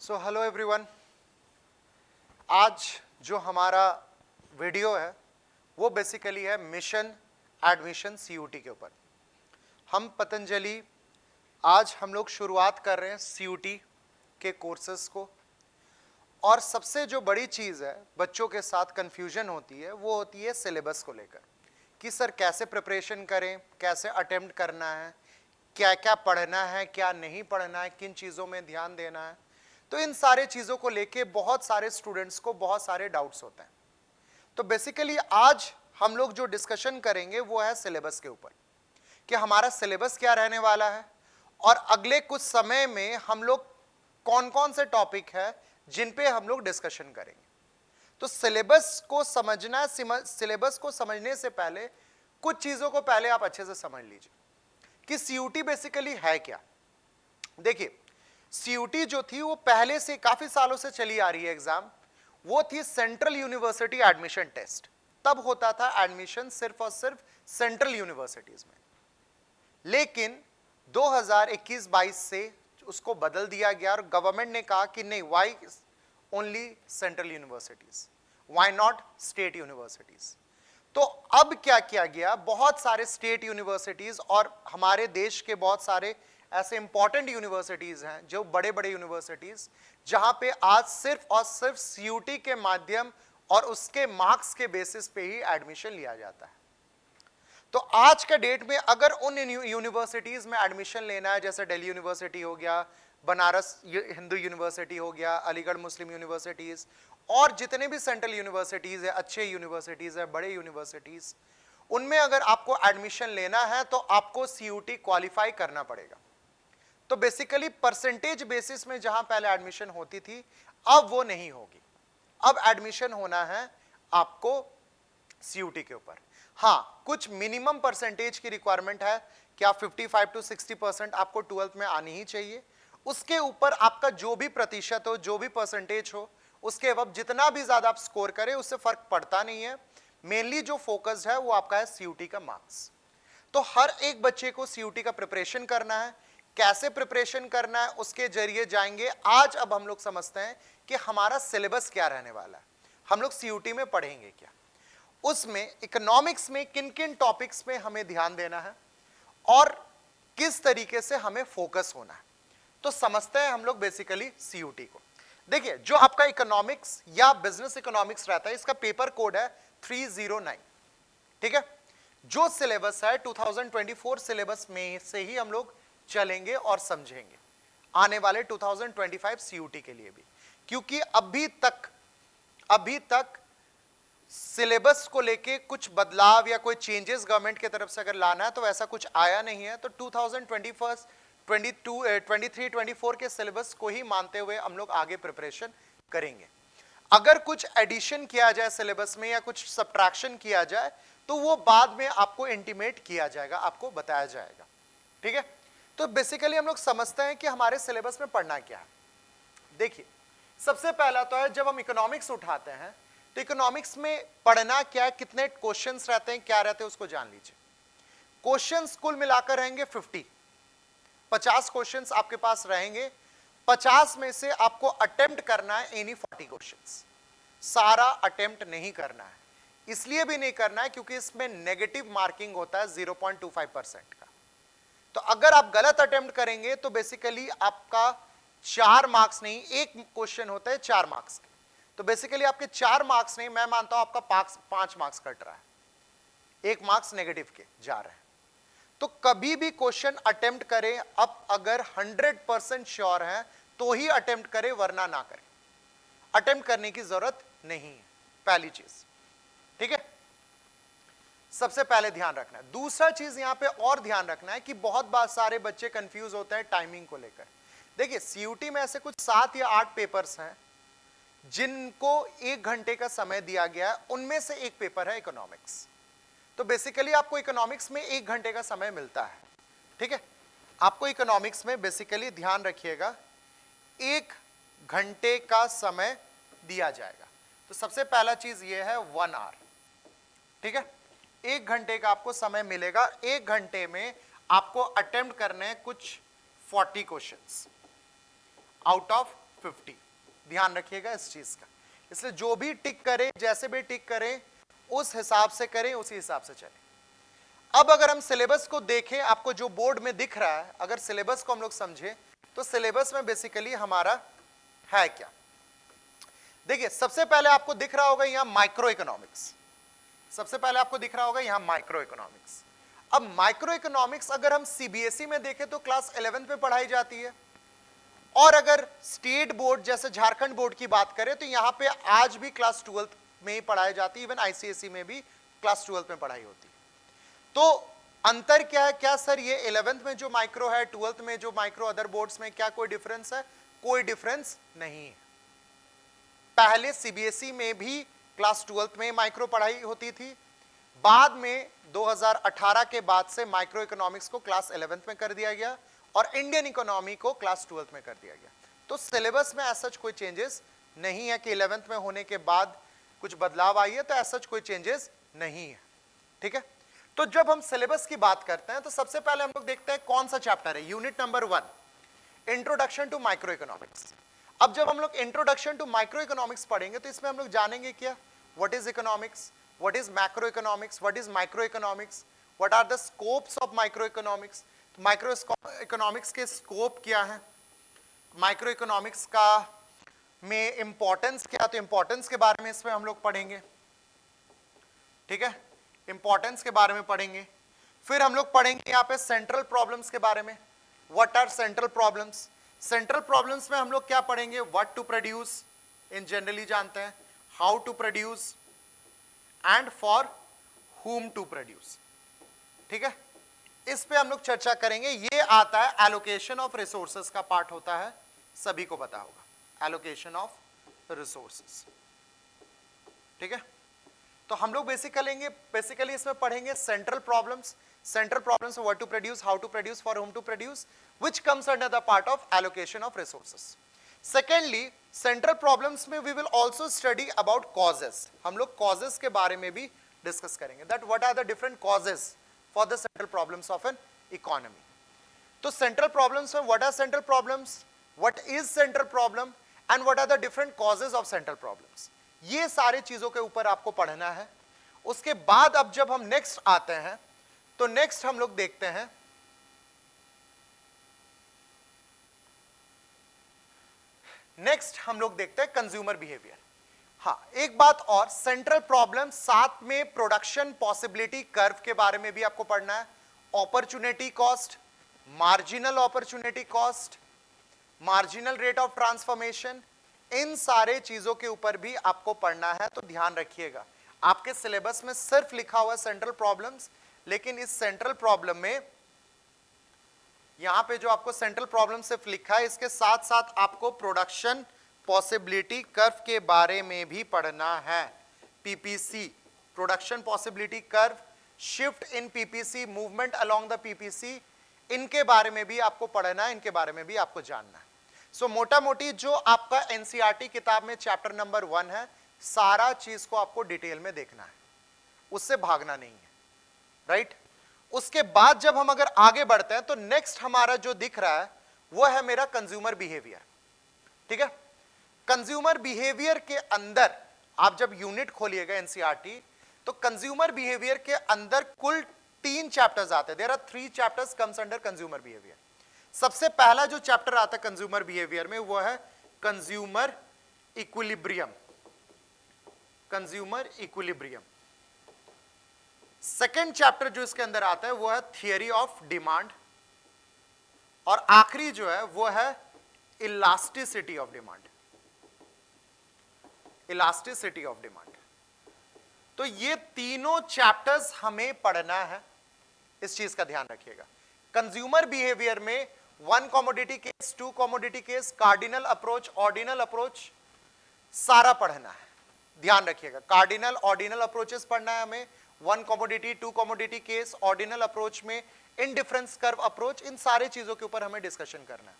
So hello everyone. आज जो हमारा वीडियो है वो बेसिकली है मिशन एडमिशन सीयूटी के ऊपर। हम पतंजलि आज हम लोग शुरुआत कर रहे हैं सीयूटी के कोर्सेज को। और सबसे जो बड़ी चीज़ है बच्चों के साथ कंफ्यूजन होती है वो होती है सिलेबस को लेकर कि सर कैसे प्रिपरेशन करें, कैसे अटेम्प्ट करना है, क्या क्या पढ़ना है, क्या नहीं पढ़ना है, किन चीज़ों में ध्यान देना है। तो इन सारे चीज़ों को लेके बहुत सारे स्टूडेंट्स को बहुत सारे डाउट्स होते हैं। तो बेसिकली आज हम लोग जो डिस्कशन करेंगे वो है सिलेबस के ऊपर कि हमारा सिलेबस क्या रहने वाला है और अगले कुछ समय में हम लोग कौन कौन से टॉपिक है जिन पे हम लोग डिस्कशन करेंगे। तो सिलेबस को समझना, सिलेबस को समझने से पहले कुछ चीज़ों को पहले आप अच्छे से समझ लीजिए कि सीयूटी बेसिकली है क्या। देखिए, सीयूटी जो थी वो पहले से काफी सालों से चली आ रही है एग्जाम, वो थी सेंट्रल यूनिवर्सिटी एडमिशन टेस्ट। तब होता था एडमिशन सिर्फ और सिर्फ सेंट्रल यूनिवर्सिटीज में, लेकिन 2021-22 से उसको बदल दिया गया और गवर्नमेंट ने कहा कि नहीं, why only central universities, why not state universities. तो अब क्या किया गया, बहुत सारे स्टेट यूनिवर्सिटीज और हमारे देश के बहुत सारे ऐसे इंपॉर्टेंट यूनिवर्सिटीज हैं, जो बड़े बड़े यूनिवर्सिटीज, जहां पे आज सिर्फ और सिर्फ सीयूटी के माध्यम और उसके मार्क्स के बेसिस पे ही एडमिशन लिया जाता है। तो आज के डेट में अगर उन यूनिवर्सिटीज में एडमिशन लेना है, जैसे दिल्ली यूनिवर्सिटी हो गया, बनारस हिंदू यूनिवर्सिटी हो गया, अलीगढ़ मुस्लिम यूनिवर्सिटीज और जितने भी सेंट्रल यूनिवर्सिटीज है, अच्छे यूनिवर्सिटीज है, बड़े यूनिवर्सिटीज, उनमें अगर आपको एडमिशन लेना है तो आपको सीयूटी क्वालिफाई करना पड़ेगा। तो बेसिकली परसेंटेज बेसिस में जहां पहले एडमिशन होती थी, अब वो नहीं होगी। अब एडमिशन होना है आपको सीयूटी के ऊपर। हाँ, कुछ मिनिमम परसेंटेज की रिक्वायरमेंट है, क्या 55 to 60% आपको 12th में आनी ही चाहिए। उसके ऊपर आपका जो भी प्रतिशत हो, जो भी परसेंटेज हो, उसके अब जितना भी ज्यादा आप स्कोर करें उससे फर्क पड़ता नहीं है। मेनली जो फोकस है वो आपका है सीयूटी का मार्क्स। तो हर एक बच्चे को सीयूटी का प्रिपरेशन करना है। कैसे प्रिपरेशन करना है उसके जरिए जाएंगे। आज अब हम लोग समझते हैं कि हमारा सिलेबस क्या रहने वाला है, हम लोग सीयूटी में पढ़ेंगे क्या, उसमें इकोनॉमिक्स में किन किन टॉपिक्स में हमें ध्यान देना है और किस तरीके से हमें फोकस होना है। तो समझते हैं हम लोग बेसिकली सीयूटी को। देखिए, जो आपका इकोनॉमिक्स या बिजनेस इकोनॉमिक्स रहता है, इसका पेपर कोड है 309। ठीक है, जो सिलेबस है 2024 सिलेबस में से ही हम लोग चलेंगे और समझेंगे आने वाले 2025 सीयूटी के लिए भी, क्योंकि अभी तक सिलेबस को लेके कुछ बदलाव या कोई चेंजेस गवर्नमेंट की तरफ से अगर लाना है तो ऐसा कुछ आया नहीं है। तो 2021, 22, 23, 24 के सिलेबस को ही मानते हुए हम लोग आगे प्रिपरेशन करेंगे। अगर कुछ एडिशन किया जाए सिलेबस में या कुछ सब्ट्रैक्शन किया जाए तो वो बाद में आपको इंटीमेट किया जाएगा, आपको बताया जाएगा। ठीक है, तो बेसिकली हम लोग समझते हैं कि हमारे सिलेबस में पढ़ना क्या है। देखिए, सबसे पहला तो है, जब हम इकोनॉमिक्स उठाते हैं तो इकोनॉमिक्स में पढ़ना क्या है, कितने क्वेश्चंस रहते हैं, क्या रहते हैं, उसको जान लीजिए। क्वेश्चंस कुल मिलाकर रहेंगे 50 क्वेश्चंस आपके पास रहेंगे। 50 में से आपको अटेम्प्ट करना है एनी 40 क्वेश्चंस। सारा अटेम्प्ट नहीं करना है, इसलिए भी नहीं करना है क्योंकि इसमें नेगेटिव मार्किंग होता है 0.25% का। तो अगर आप गलत अटेम्प्ट करेंगे तो बेसिकली आपका 4 मार्क्स नहीं, एक क्वेश्चन होता है 4 मार्क्स के, तो बेसिकली आपके 4 मार्क्स नहीं, मैं मानता हूं आपका 5 मार्क्स कट रहा है, 1 मार्क्स नेगेटिव के जा रहे हैं। तो कभी भी क्वेश्चन अटेम्प्ट करें, अब अगर 100% श्योर है तो ही अटेम्प्ट करें, वरना ना करें। अटेम्प्ट करने की जरूरत नहीं है, पहली चीज। ठीक है, सबसे पहले ध्यान रखना है। दूसरा चीज यहां पे और ध्यान रखना है कि बहुत बार सारे बच्चे कंफ्यूज होते हैं टाइमिंग को लेकर। देखिए, सीयूटी में ऐसे कुछ 7 या 8 पेपर्स हैं जिनको 1 घंटे का समय दिया गया है, उनमें से एक पेपर है इकोनॉमिक्स। तो बेसिकली आपको इकोनॉमिक्स में 1 घंटे का समय मिलता है। ठीक है, आपको इकोनॉमिक्स में बेसिकली ध्यान रखिएगा 1 घंटे का समय दिया जाएगा। तो सबसे पहला चीज ये है 1 आवर। ठीक है, 1 घंटे का आपको समय मिलेगा। 1 घंटे में आपको अटेम्प्ट करने हैं कुछ 40 क्वेश्चंस आउट ऑफ 50। ध्यान रखिएगा इस चीज का, इसलिए जो भी टिक करें, जैसे भी टिक करें, उस हिसाब से करें, उसी हिसाब से चलें। अब अगर हम सिलेबस को देखें, आपको जो बोर्ड में दिख रहा है, अगर सिलेबस को हम लोग समझें तो सिलेबस में बेसिकली हमारा है क्या। देखिए सबसे पहले आपको दिख रहा होगा यहां माइक्रो इकोनॉमिक्स, सबसे पहले आपको दिख रहा होगा यहां माइक्रो इकोनॉमिक्स। अब माइक्रो इकोनॉमिक्स अगर हम सीबीएसई में देखें तो क्लास 11 में पढ़ाई जाती है, और अगर स्टेट बोर्ड जैसे झारखंड बोर्ड की बात करें तो यहां पे आज भी क्लास 12 में ही पढ़ाई जाती है, इवन आईसीएसई में भी क्लास 12 में पढ़ाई होती है। तो अंतर क्या है, क्या सर ये 11th में जो माइक्रो है, 12th में जो माइक्रो अदर बोर्ड्स में, क्या कोई डिफरेंस है? कोई डिफरेंस नहीं है। पहले सीबीएसई में भी क्लास 12th में माइक्रो पढ़ाई होती थी, बाद में 2018 के बाद से माइक्रो इकोनॉमिक्स को क्लास 11th में कर दिया गया और इंडियन इकोनॉमी को क्लास 12th में कर दिया गया। तो सिलेबस में ऐसा कोई चेंजेस नहीं है कि 11th में होने के बाद कुछ बदलाव आई है, तो ऐसा कोई चेंजेस नहीं है। ठीक है, तो जब हम सिलेबस की बात करते हैं तो सबसे पहले हम लोग देखते हैं कौन सा चैप्टर है। Unit number 1, introduction to micro economics. अब जब हम लोग इंट्रोडक्शन टू माइक्रो इकोनॉमिक्स पढ़ेंगे तो इसमें हम लोग जानेंगे क्या, what is economics, what is macro economics, what is micro economics, what are the scopes of micro economics. Micro economics के स्कोप क्या है, माइक्रो इकोनॉमिक्स का में इंपॉर्टेंस क्या, तो इंपॉर्टेंस के बारे में इसमें हम लोग पढ़ेंगे। ठीक है, इंपॉर्टेंस के बारे में पढ़ेंगे। फिर हम लोग पढ़ेंगे यहाँ पे सेंट्रल प्रॉब्लम्स के बारे में, what are central problems. Central problems में हम लोग क्या पढ़ेंगे, व्हाट टू प्रोड्यूस, इन जनरली जानते हैं, how to produce and for whom to produce. ठीक है, इस पे हम लोग चर्चा करेंगे। ये आता है एलोकेशन ऑफ रिसोर्सेस का पार्ट होता है, सभी को पता होगा, एलोकेशन ऑफ रिसोर्सेस। ठीक है, तो हम लोग बेसिकली इसमें पढ़ेंगे central problems, what to produce, how to produce, for whom to produce, which comes under the part of allocation of resources. Secondly, central problems में we will also study about causes. हम लोग causes के बारे में भी discuss करेंगे, that what are the different causes for the central problems of an economy. तो central problems में what are central problems, what is central problem and what are the different causes of central problems, ये सारे चीजों के ऊपर आपको पढ़ना है। उसके बाद अब जब हम नेक्स्ट आते हैं तो नेक्स्ट हम लोग देखते हैं कंज्यूमर बिहेवियर। हाँ, एक बात और, सेंट्रल प्रॉब्लम साथ में प्रोडक्शन पॉसिबिलिटी कर्व के बारे में भी आपको पढ़ना है, opportunity cost, marginal opportunity cost, marginal rate of transformation, इन सारे चीजों के ऊपर भी आपको पढ़ना है। तो ध्यान रखिएगा, आपके सिलेबस में सिर्फ लिखा हुआ है सेंट्रल प्रॉब्लम्स, लेकिन इस सेंट्रल प्रॉब्लम में यहां पे जो आपको सेंट्रल प्रॉब्लम सिर्फ लिखा है, इसके साथ साथ आपको प्रोडक्शन पॉसिबिलिटी कर्व के बारे में भी पढ़ना है। PPC, production possibility curve, shift in PPC, movement along the PPC, इनके बारे में भी आपको पढ़ना है, इनके बारे में भी आपको जानना है। सो मोटा मोटी जो आपका एनसीईआरटी किताब में चैप्टर नंबर 1 है, सारा चीज को आपको डिटेल में देखना है, उससे भागना नहीं है, राइट। उसके बाद जब हम अगर आगे बढ़ते हैं तो नेक्स्ट हमारा जो दिख रहा है वो है मेरा कंज्यूमर बिहेवियर। ठीक है, कंज्यूमर बिहेवियर के अंदर आप जब यूनिट खोलिएगा एनसीईआरटी, तो कंज्यूमर बिहेवियर के अंदर कुल 3 चैप्टर्स आते हैं। There are 3 chapters comes under consumer behaviour. सबसे पहला जो चैप्टर आता है कंज्यूमर बिहेवियर में वो है consumer equilibrium, consumer equilibrium. Second chapter जो इसके अंदर आता है वो है थियरी ऑफ डिमांड, और आखिरी जो है वो है elasticity of demand, elasticity of demand. तो ये तीनों चैप्टर्स हमें पढ़ना है, इस चीज का ध्यान रखिएगा। कंज्यूमर बिहेवियर में 1 commodity case, 2 commodity case, cardinal approach, ordinal approach, सारा पढ़ना है। ध्यान रखिएगा, कार्डिनल ऑर्डिनल अप्रोचेस पढ़ना है हमें, 1 commodity, 2 commodity case, ordinal approach में इनडिफरेंस कर्व अप्रोच, इन सारे चीजों के ऊपर हमें डिस्कशन करना है।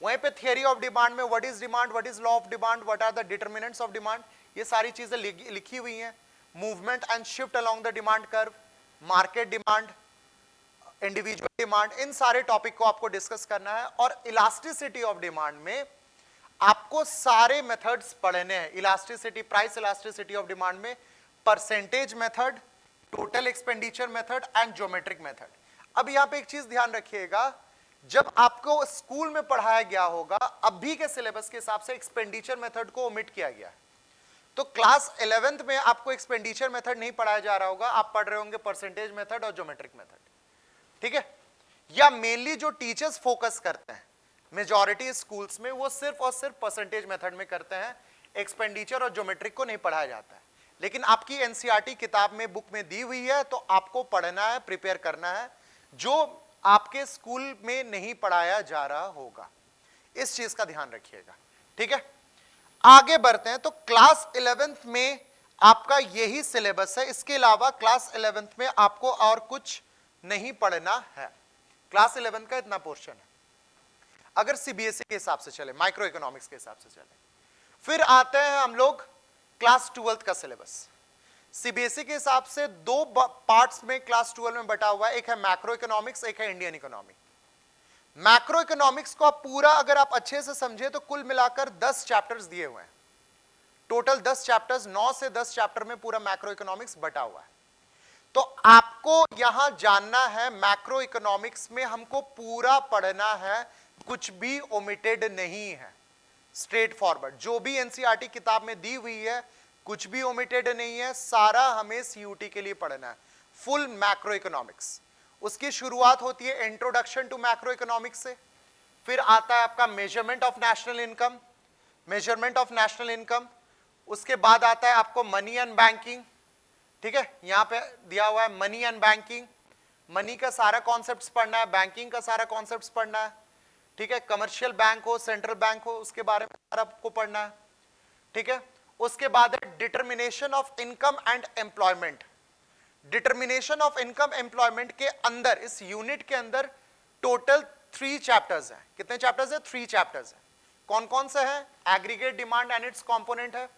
वहीं पे थियरी ऑफ डिमांड में what is demand, what is law of demand, what are the determinants of demand, ये सारी चीजें लिखी हुई हैं। Movement and shift along the demand curve, market demand, individual demand, इन सारे टॉपिक को आपको डिस्कस करना है। और इलास्टिसिटी ऑफ डिमांड में आपको सारे मेथड्स पढ़ने हैं, elasticity, price elasticity of demand में percentage method, total expenditure method and geometric method. अब यहां पे एक चीज ध्यान रखिएगा, जब आपको स्कूल में पढ़ाया गया होगा, अभी के सिलेबस के हिसाब से एक्सपेंडिचर मेथड को ओमिट किया गया है, तो क्लास 11th में आपको एक्सपेंडिचर मेथड नहीं पढ़ाया जा रहा होगा, आप पढ़ रहे होंगे परसेंटेज मेथड और ज्योमेट्रिक मेथड, ठीक है। या मेनली जो टीचर्स फोकस करते हैं मेजॉरिटी स्कूल्स में, वो सिर्फ और सिर्फ परसेंटेज मेथड में करते हैं, एक्सपेंडिचर और ज्योमेट्रिक को नहीं पढ़ाया जाता है। लेकिन आपकी एनसीईआरटी किताब में, बुक में दी हुई है, तो आपको पढ़ना है, प्रिपेयर करना है, जो आपके स्कूल में नहीं पढ़ाया जा रहा होगा, इस चीज का ध्यान रखिएगा, ठीक है। आगे बढ़ते हैं, तो क्लास 11th में आपका यही सिलेबस है, इसके अलावा क्लास 11th में आपको और कुछ नहीं पढ़ना है। क्लास 11 का इतना पोर्शन है अगर सीबीएसई के हिसाब से चले, माइक्रो इकोनॉमिक्स के हिसाब से चले। फिर आते हैं हम लोग क्लास 12th का सिलेबस। सीबीएसई के हिसाब से दो पार्ट्स में क्लास 12 में बटा हुआ है, एक है मैक्रो इकोनॉमिक्स, एक है इंडियन इकोनॉमी। मैक्रो इकोनॉमिक्स को आप पूरा अगर आप अच्छे से समझे तो कुल मिलाकर 10 चैप्टर्स दिए हुए हैं, टोटल 10 चैप्टर्स, 9 से 10 चैप्टर में पूरा मैक्रो इकोनॉमिक्स बटा हुआ है। तो आपको यहां जानना है, मैक्रो इकोनॉमिक्स में हमको पूरा पढ़ना है, कुछ भी ओमिटेड नहीं है, स्ट्रेट फॉरवर्ड। जो भी एनसीईआरटी किताब में दी हुई है कुछ भी ओमिटेड नहीं है, सारा हमें सीयूटी के लिए पढ़ना है, फुल मैक्रो इकोनॉमिक्स। उसकी शुरुआत होती है इंट्रोडक्शन टू मैक्रो इकोनॉमिक्स से, फिर आता है आपका measurement of national income, measurement of national income, उसके बाद आता है आपको मनी एंड बैंकिंग, ठीक है, यहां पे दिया हुआ है मनी एंड बैंकिंग, मनी का सारा कॉन्सेप्ट्स पढ़ना है, बैंकिंग का सारा कॉन्सेप्ट्स पढ़ना है, ठीक है, कमर्शियल बैंक हो, सेंट्रल बैंक हो, उसके बारे में सारा आपको पढ़ना है, ठीक है। उसके बाद है determination of income and employment. Determination of income employment के अंदर, इस यूनिट के अंदर टोटल 3 चैप्टर्स हैं। कितने चैप्टर्स हैं? 3 चैप्टर्स हैं। कौन कौन से हैं? Aggregate demand and its component है,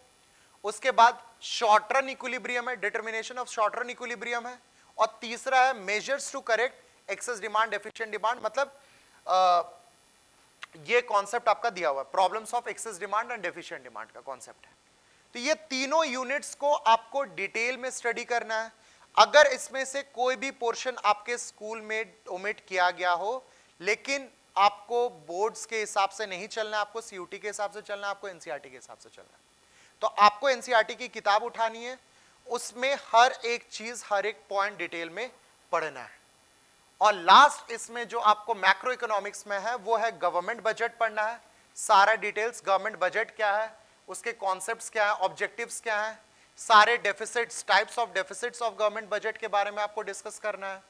उसके बाद शॉर्ट रन इक्विलिब्रियम है, determination of short run equilibrium है, और तीसरा है measures to correct excess demand, deficient demand. मतलब ये कॉन्सेप्ट आपका दिया हुआ है, problems of excess demand and deficient demand का कॉन्सेप्ट है। तो ये तीनों यूनिट्स को आपको डिटेल में स्टडी करना है। अगर इसमें से कोई भी पोर्शन आपके स्कूल में ओमिट किया गया हो, लेकिन आपको बोर्ड्स के हिसाब से नहीं चलना है, आपको सीयूटी के हिसाब से चलना है, आपको एनसीईआरटी के हिसाब से चलना है, तो आपको एनसीईआरटी की किताब उठानी है, उसमें हर एक चीज, हर एक पॉइंट डिटेल में पढ़ना है। और लास्ट इसमें जो आपको मैक्रो इकोनॉमिक्स में है वो है गवर्नमेंट बजट पढ़ना है, सारा डिटेल्स, गवर्नमेंट बजट क्या है, उसके कॉन्सेप्ट्स क्या है, ऑब्जेक्टिव्स क्या है, सारे deficits, types of deficits of government budget के बारे में आपको डिस्कस करना है,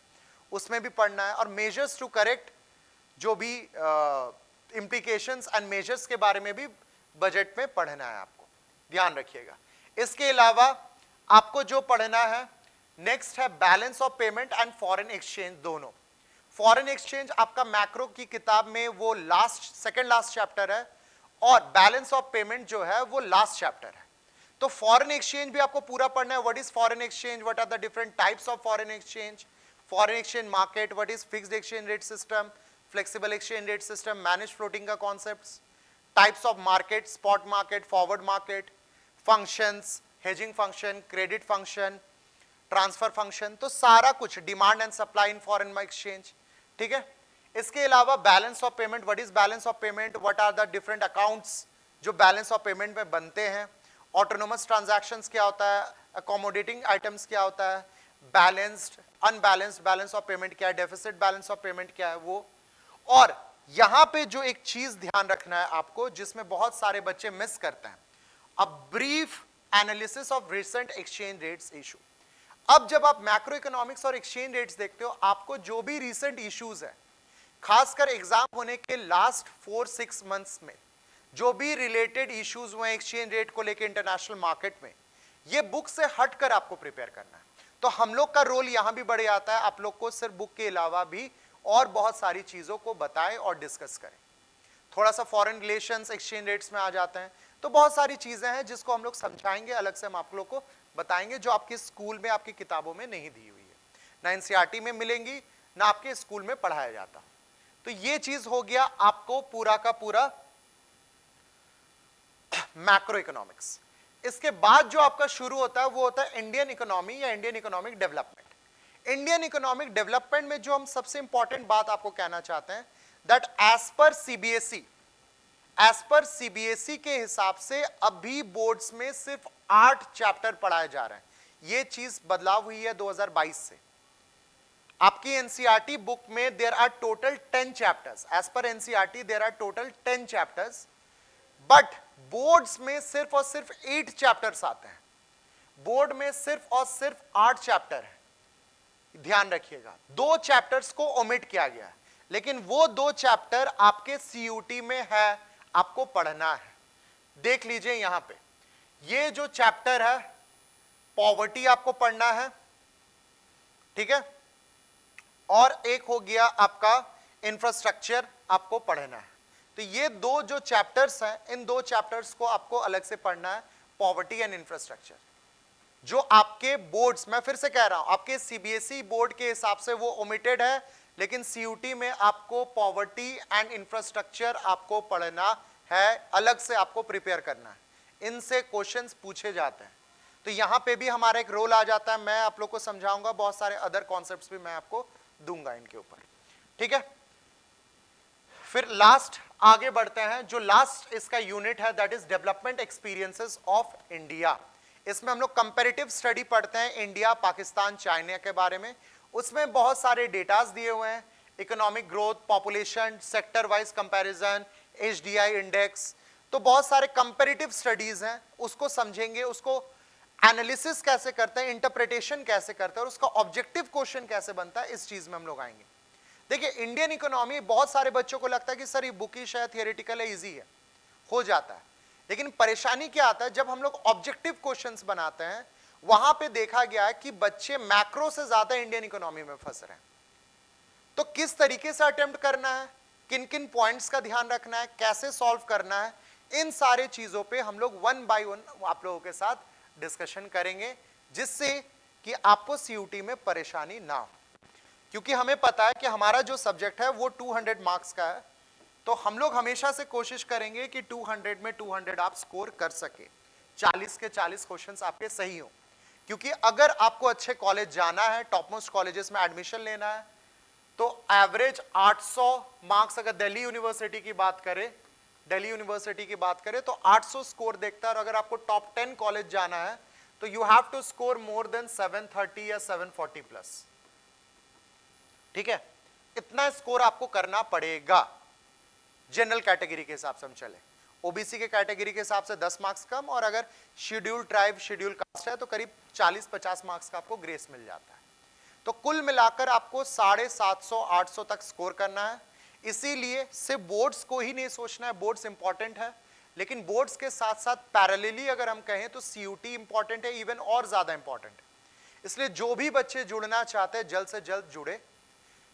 उसमें भी पढ़ना है। और मेजर्स टू करेक्ट, जो भी इम्प्लीकेशंस एंड मेजर्स के बारे में भी बजट में पढ़ना है, आपको ध्यान रखिएगा। इसके अलावा आपको जो पढ़ना है नेक्स्ट है balance of payment and foreign exchange दोनों। फॉरेन एक्सचेंज आपका मैक्रो की किताब में वो लास्ट, सेकंड लास्ट चैप्टर है, और बैलेंस ऑफ पेमेंट जो है वो लास्ट चैप्टर है। तो फॉरेन एक्सचेंज भी आपको पूरा पढ़ना है, what is foreign exchange, what are the different types of foreign exchange, foreign exchange market, what is fixed exchange rate system, flexible exchange rate system, manage floating का concepts, types of market, spot market, forward market, functions, hedging function, credit function, transfer function, तो सारा कुछ, demand and supply in foreign exchange, ठीक है। इसके अलावा balance of payment, what is balance of payment, what are the different accounts जो balance of payment में बनते हैं, ऑटोनोमस ट्रांजैक्शंस क्या होता है, अकोमोडेटिंग आइटम्स क्या होता है, balanced, unbalanced balance of payment क्या है, डेफिसिट बैलेंस ऑफ पेमेंट क्या है वो। और यहां पे जो एक चीज ध्यान रखना है आपको, जिसमें बहुत सारे बच्चे मिस करते हैं, a brief analysis of recent exchange rates issue. अब जब आप मैक्रो इकोनॉमिक्स और एक्सचेंज रेट्स देखते हो, आपको जो भी रिसेंट इश्यूज है, खासकर एग्जाम होने के लास्ट 4-6 मंथ्स में जो भी रिलेटेड इश्यूज हुए एक्सचेंज रेट को लेकर इंटरनेशनल मार्केट में, ये बुक से हटकर आपको प्रिपेयर करना है। तो हम लोग का रोल यहां भी बढ़ जाता है, आप लोग को सिर्फ बुक के अलावा भी और बहुत सारी चीजों को बताएं और डिस्कस करें। थोड़ा सा फॉरेन रिलेशंस, एक्सचेंज रेट्स में आ जाते हैं, तो बहुत सारी चीजें हैं जिसको हम लोग समझाएंगे, अलग से हम आप लोग को बताएंगे, जो आपके स्कूल में, आपकी किताबों में नहीं दी हुई है, ना एनसीईआरटी में मिलेंगी, ना आपके स्कूल में पढ़ाया जाता। तो ये चीज हो गया आपको पूरा का पूरा मैक्रो इकोनॉमिक्स। इसके बाद जो आपका शुरू होता है वो होता है इंडियन इकोनॉमी या Indian economic development. Indian economic development में जो हम सबसे इंपॉर्टेंट बात आपको कहना चाहते हैं दैट एज पर सीबीएसई के हिसाब से अभी बोर्ड्स में सिर्फ 8 चैप्टर पढ़ाए जा रहे हैं। ये चीज बदलाव हुई है 2022 से। आपकी एनसीईआरटी बुक में there are total 10 chapters, as per NCERT there are total 10 chapters, but boards में सिर्फ और सिर्फ 8 चैप्टर्स आते हैं। बोर्ड में सिर्फ और सिर्फ 8 चैप्टर है। ध्यान रखिएगा, 2 चैप्टर्स को ओमिट किया गया है, लेकिन वो 2 चैप्टर आपके सीयूटी में है, आपको पढ़ना है। देख लीजिए यहां पे, ये जो चैप्टर है पॉवर्टी आपको पढ़ना है, ठीक है, और एक हो गया आपका इंफ्रास्ट्रक्चर आपको पढ़ना है। तो ये 2 जो चैप्टर्स हैं, इन 2 चैप्टर्स को आपको अलग से पढ़ना है, पॉवर्टी एंड इंफ्रास्ट्रक्चर। जो आपके बोर्ड्स, मैं फिर से कह रहा हूं, आपके सीबीएसई बोर्ड के हिसाब से वो ओमिटेड है, लेकिन सीयूटी में आपको पॉवर्टी एंड इंफ्रास्ट्रक्चर आपको पढ़ना है, अलग से आपको प्रिपेयर करना है। इनसे क्वेश्चंस पूछे जाते हैं। तो यहां पे भी हमारा एक रोल आ जाता है, मैं आप लोग को समझाऊंगा, बहुत सारे अदर कॉन्सेप्ट्स भी मैं आपको दूंगा इनके ऊपर, ठीक है। फिर लास्ट आगे बढ़ते हैं, जो लास्ट इसका यूनिट है that is development experiences of India. इसमें हम लोग कंपैरेटिव स्टडी पढ़ते हैं इंडिया, पाकिस्तान, चाइना के बारे में। उसमें बहुत सारे डेटास दिए हुए हैं, economic growth, population, sector wise comparison, HDI index. तो बहुत सारे कंपैरेटिव स्टडीज हैं, उसको समझेंगे, उसको एनालिसिस कैसे करते हैं, इंटरप्रिटेशन कैसे करते हैं, और उसका ऑब्जेक्टिव क्वेश्चन कैसे बनता है, इस चीज में हम लोग आएंगे। देखिए, इंडियन इकोनॉमी, बहुत सारे बच्चों को लगता है कि सर ये बुकिश है, थियोरेटिकल है, इजी है, हो जाता है। लेकिन परेशानी क्या आता है, जब हम लोग ऑब्जेक्टिव क्वेश्चंस बनाते हैं, वहां पे देखा गया है कि बच्चे मैक्रो से ज्यादा इंडियन इकोनॉमी में फंस रहे हैं। तो किस तरीके से अटेम्प्ट करना है, किन किन पॉइंट्स का ध्यान रखना है, कैसे सॉल्व करना है, इन सारे चीजों पे हम लोग 1 बाय 1 आप लोगों के साथ डिस्कशन करेंगे, जिससे कि आपको सीयूटी में परेशानी ना हो। क्योंकि हमें पता है कि हमारा जो सब्जेक्ट है वो 200 मार्क्स का है, तो हम लोग हमेशा से कोशिश करेंगे कि 200 में 200 आप स्कोर कर सके, 40 के 40 क्वेश्चंस आपके सही हो। क्योंकि अगर आपको अच्छे कॉलेज जाना है, टॉप मोस्ट कॉलेजेस में एडमिशन लेना है, तो एवरेज 800 मार्क्स, अगर दिल्ली यूनिवर्सिटी की बात करें, तो 800 स्कोर देखता है। और अगर आपको टॉप 10 कॉलेज जाना है तो you have to score more than 730 या 740 प्लस, ठीक है। इतना स्कोर आपको करना पड़ेगा। जनरल कैटेगरी के हिसाब से हम चले, ओबीसी के कैटेगरी के हिसाब से 10 मार्क्स कम, और अगर शेड्यूल ट्राइब, शेड्यूल कास्ट है तो करीब 40-50 मार्क्स का आपको ग्रेस मिल जाता है। तो कुल मिलाकर आपको 750-800 तक स्कोर करना है। इसीलिए सिर्फ बोर्ड्स को ही नहीं सोचना है, बोर्ड्स इंपॉर्टेंट है, लेकिन बोर्ड्स के साथ साथ पैरेलली अगर हम कहें तो सीयूटी इंपॉर्टेंट है, इवन और ज्यादा इंपॉर्टेंट है। इसलिए जो भी बच्चे जुड़ना चाहते हैं जल्द से जल्द जुड़े,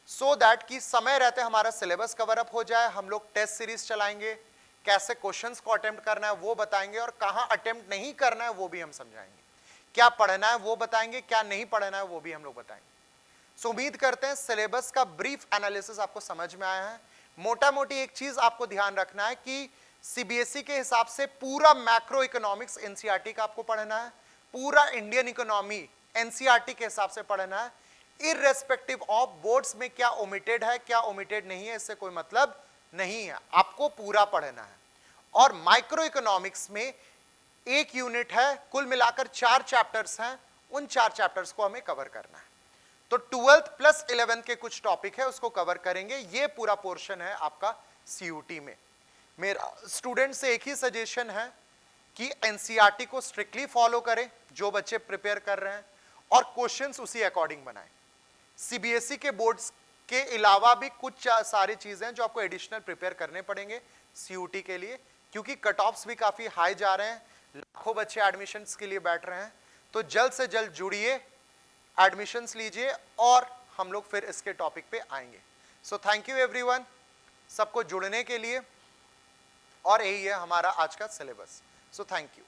सो दैट कि समय रहते हमारा सिलेबस कवर अप हो जाए। हम लोग टेस्ट सीरीज चलाएंगे, कैसे क्वेश्चंस को अटेम्प्ट करना है वो बताएंगे, और कहां अटेम्प्ट नहीं करना है वो भी हम समझाएंगे, क्या पढ़ना है वो बताएंगे, क्या नहीं पढ़ना है वो भी हम लोग बताएंगे। सो उम्मीद करते हैं सिलेबस का ब्रीफ एनालिसिस आपको समझ में आया है। मोटा मोटी एक चीज आपको ध्यान रखना है कि सीबीएसई के हिसाब से पूरा मैक्रो इकोनॉमिक्स एनसीईआरटी का आपको पढ़ना है, पूरा इंडियन इकोनॉमी एनसीईआरटी के हिसाब से पढ़ना है, इररेस्पेक्टिव ऑफ बोर्ड्स में क्या ओमिटेड है, क्या ओमिटेड नहीं है, इससे कोई मतलब नहीं है, आपको पूरा पढ़ना है। और माइक्रो इकोनॉमिक्स में एक यूनिट है, कुल मिलाकर 4 चैप्टर्स हैं, उन 4 चैप्टर्स को हमें कवर करना है। तो 12th प्लस 11th के कुछ टॉपिक है, उसको कवर करेंगे। ये पूरा पोर्शन है आपका सीयूटी में। मेरा स्टूडेंट से एक ही सजेशन है कि एनसीईआरटी को स्ट्रिक्टली फॉलो करें जो बच्चे प्रिपेयर कर रहे हैं, और क्वेश्चंस उसी अकॉर्डिंग बनाएं। सीबीएसई के बोर्ड्स के अलावा भी कुछ सारी चीजें जो आपको एडिशनल प्रिपेयर करने पड़ेंगे सीयूटी के लिए, क्योंकि कट ऑफ्स भी काफी हाई जा रहे हैं, लाखों बच्चे एडमिशन्स के लिए बैठ रहे हैं। तो जल्द से जल्द जुड़िए, एडमिशन्स लीजिए, और हम लोग फिर इसके टॉपिक पे आएंगे। सो थैंक यू एवरीवन, सबको जुड़ने के लिए, और यही है हमारा आज का सिलेबस। So thank you.